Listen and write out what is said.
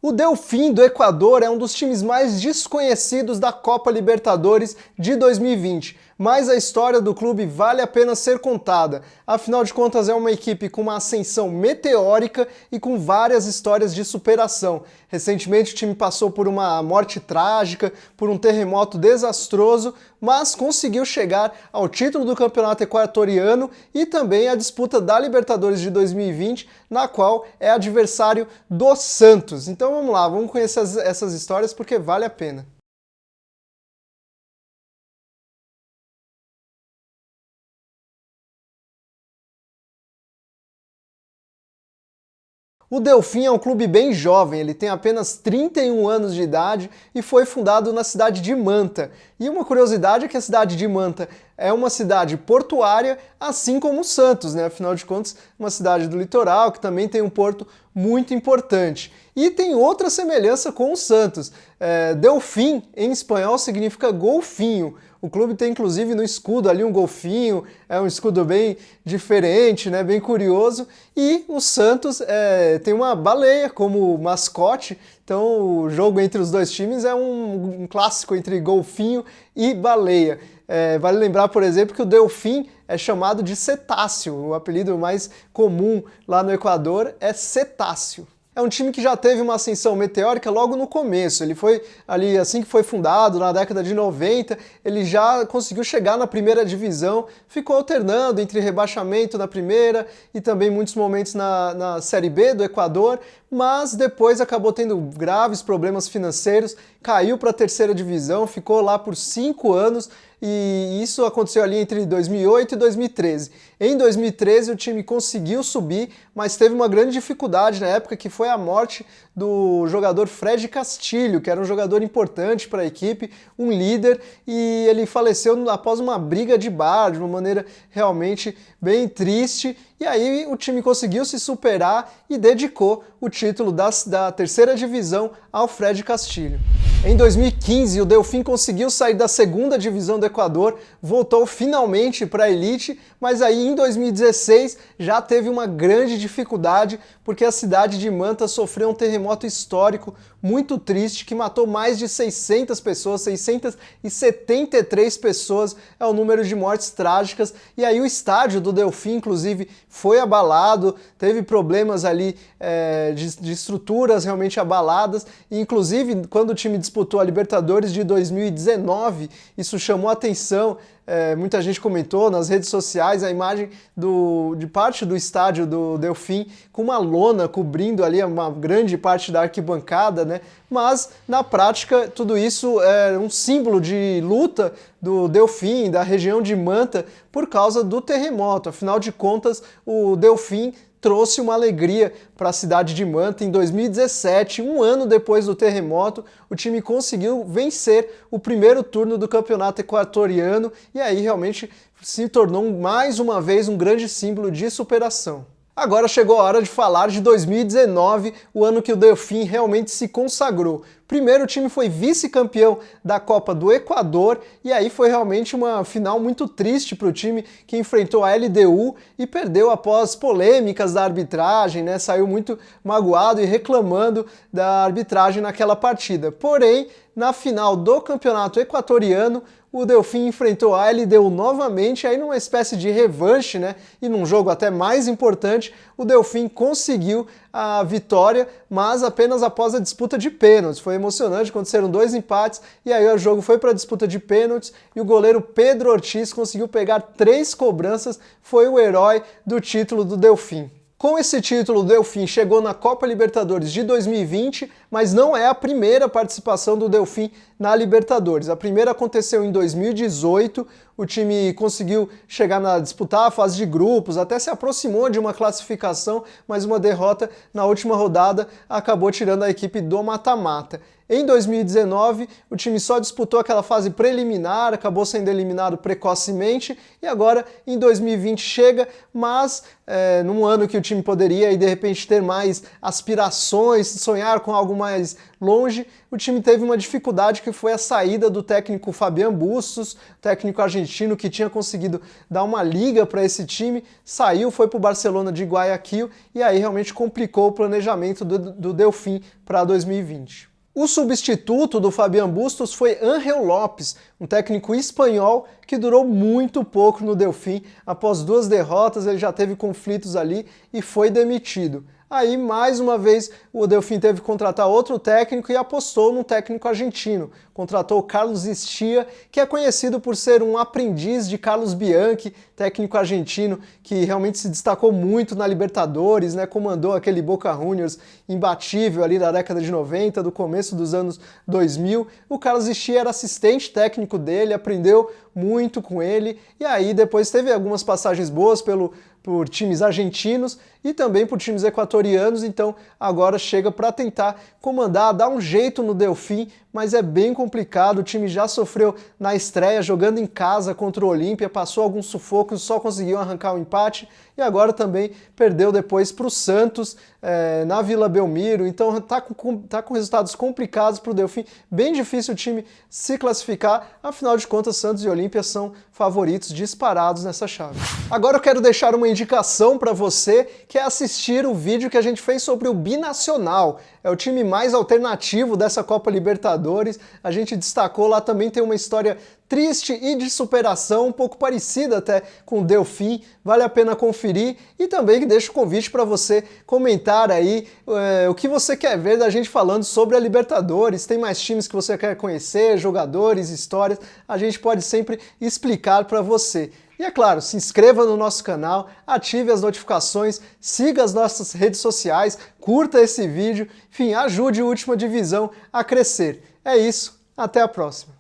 O Delfim do Equador é um dos times mais desconhecidos da Copa Libertadores de 2020, mas a história do clube vale a pena ser contada. Afinal de contas, é uma equipe com uma ascensão meteórica e com várias histórias de superação. Recentemente o time passou por uma morte trágica, por um terremoto desastroso, mas conseguiu chegar ao título do Campeonato Equatoriano e também à disputa da Libertadores de 2020, na qual é adversário do Santos. Então vamos lá, vamos conhecer essas histórias porque vale a pena. O Delfim é um clube bem jovem, ele tem apenas 31 anos de idade e foi fundado na cidade de Manta. E uma curiosidade é que a cidade de Manta é uma cidade portuária, assim como Santos, né? Afinal de contas, uma cidade do litoral que também tem um porto muito importante. E tem outra semelhança com o Santos. Delfim, em espanhol, significa golfinho. O clube tem inclusive no escudo ali um golfinho, é um escudo bem diferente, né, bem curioso. E o Santos tem uma baleia como mascote, então o jogo entre os dois times é um clássico entre golfinho e baleia. Vale lembrar, por exemplo, que o Delfim é chamado de cetáceo, o apelido mais comum lá no Equador é cetáceo. É um time que já teve uma ascensão meteórica logo no começo. Ele foi ali, assim que foi fundado, na década de 90, ele já conseguiu chegar na primeira divisão, ficou alternando entre rebaixamento na primeira e também muitos momentos na Série B do Equador, mas depois acabou tendo graves problemas financeiros, caiu para a terceira divisão, ficou lá por 5 anos e isso aconteceu ali entre 2008 e 2013. Em 2013 o time conseguiu subir, mas teve uma grande dificuldade na época, que foi a morte do jogador Fred Castilho, que era um jogador importante para a equipe, um líder, e ele faleceu após uma briga de bar, de uma maneira realmente bem triste, e aí o time conseguiu se superar e dedicou o título da terceira divisão ao Fred Castilho. Em 2015, o Delfim conseguiu sair da segunda divisão do Equador, voltou finalmente para a elite, mas aí em 2016 já teve uma grande dificuldade porque a cidade de Manta sofreu um terremoto histórico muito triste que matou mais de 600 pessoas, 673 pessoas é o número de mortes trágicas, e aí o estádio do Delfim, inclusive, foi abalado, teve problemas ali de estruturas realmente abaladas, e inclusive quando o time disputou a Libertadores de 2019, isso chamou a atenção. Muita gente comentou nas redes sociais a imagem de parte do estádio do Delfim com uma lona cobrindo ali uma grande parte da arquibancada, né? Mas na prática tudo isso é um símbolo de luta do Delfim, da região de Manta, por causa do terremoto. Afinal de contas, o Delfim trouxe uma alegria para a cidade de Manta. Em 2017, um ano depois do terremoto, o time conseguiu vencer o primeiro turno do Campeonato Equatoriano e aí realmente se tornou mais uma vez um grande símbolo de superação. Agora chegou a hora de falar de 2019, o ano que o Delfim realmente se consagrou. Primeiro, o time foi vice-campeão da Copa do Equador e aí foi realmente uma final muito triste para o time, que enfrentou a LDU e perdeu após polêmicas da arbitragem, né? Saiu muito magoado e reclamando da arbitragem naquela partida. Porém, na final do Campeonato Equatoriano, o Delfim enfrentou a LDU novamente, aí numa espécie de revanche, né? E num jogo até mais importante, o Delfim conseguiu a vitória, mas apenas após a disputa de pênaltis. Foi emocionante, aconteceram 2 empates e aí o jogo foi para a disputa de pênaltis e o goleiro Pedro Ortiz conseguiu pegar 3 cobranças, foi o herói do título do Delfim. Com esse título, o Delfim chegou na Copa Libertadores de 2020, mas não é a primeira participação do Delfim na Libertadores. A primeira aconteceu em 2018, o time conseguiu disputar a fase de grupos, até se aproximou de uma classificação, mas uma derrota na última rodada acabou tirando a equipe do mata-mata. Em 2019, o time só disputou aquela fase preliminar, acabou sendo eliminado precocemente e agora em 2020 chega, mas num ano que o time poderia e de repente ter mais aspirações, sonhar com algo mais longe, o time teve uma dificuldade que foi a saída do técnico Fabián Bustos, técnico argentino argentino que tinha conseguido dar uma liga para esse time, saiu, foi para o Barcelona de Guayaquil e aí realmente complicou o planejamento do Delfim para 2020. O substituto do Fabián Bustos foi Ángel Lopes, um técnico espanhol que durou muito pouco no Delfim. Após 2 derrotas, ele já teve conflitos ali e foi demitido. Aí, mais uma vez, o Delfim teve que contratar outro técnico e apostou num técnico argentino. Contratou o Carlos Ischia, que é conhecido por ser um aprendiz de Carlos Bianchi, técnico argentino que realmente se destacou muito na Libertadores, né? Comandou aquele Boca Juniors imbatível ali da década de 90, do começo dos anos 2000. O Carlos Ischia era assistente técnico dele, aprendeu muito com ele, e aí depois teve algumas passagens boas por times argentinos e também por times equatorianos, então agora chega para tentar comandar, dar um jeito no Delfim, mas é bem complicado, o time já sofreu na estreia, jogando em casa contra o Olímpia, passou alguns sufocos, só conseguiu arrancar o empate, e agora também perdeu depois para o Santos, na Vila Belmiro, então tá com resultados complicados para o Delfim, bem difícil o time se classificar, afinal de contas Santos e Olímpia são favoritos disparados nessa chave. Agora eu quero deixar uma indicação para você, que é assistir o vídeo que a gente fez sobre o Binacional. É o time mais alternativo dessa Copa Libertadores. A gente destacou lá, também tem uma história triste e de superação, um pouco parecida até com o Delfim. Vale a pena conferir e também deixo o convite para você comentar aí o que você quer ver da gente falando sobre a Libertadores. Tem mais times que você quer conhecer, jogadores, histórias. A gente pode sempre explicar para você. E é claro, se inscreva no nosso canal, ative as notificações, siga as nossas redes sociais, curta esse vídeo, enfim, ajude o Última Divisão a crescer. É isso, até a próxima.